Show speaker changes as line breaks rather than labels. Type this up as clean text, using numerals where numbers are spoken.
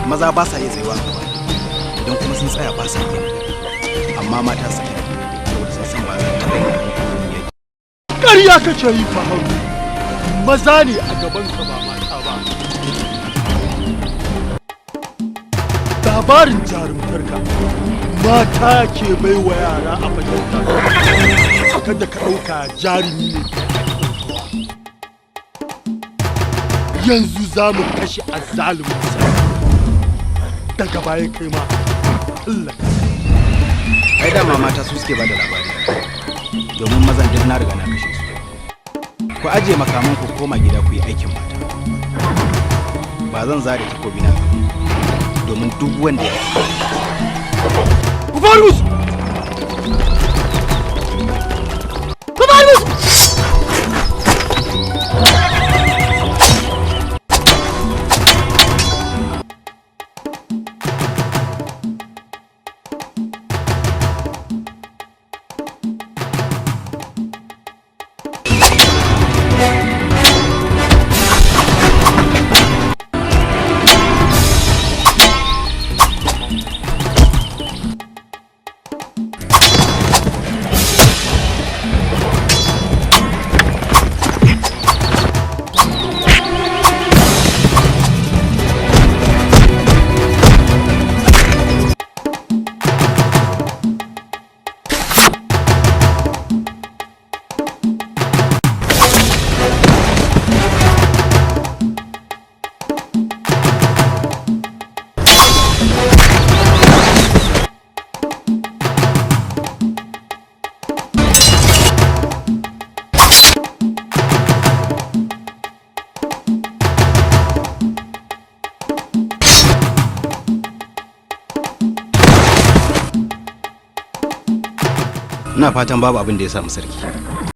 maza ba sa iya tsayuwa a gaba idan kuma sun tsaya ba sa iya amma mata su saboda sun san ba za ta taɓa yin abin kuma yake.
Ƙarya kake yi Faharu, maza ne a gaban ka ba mata ba. Labarin jarumtarka mata ke bai wa yara a fagen kada ka ɗauka jarumi ne. Yanzu za mu kashe azzalumin sa daga baya kai ma Allah.
Ai dama mata su suke bada labari domin mazan duk na riga na kashe su. Ku aje makaman ku koma gida ku yi aikin mata. Ba zan zare takobi na domin duk wanda ya
Kufarus! Kufarus!
ina fatan babu abin da ya samu sarki.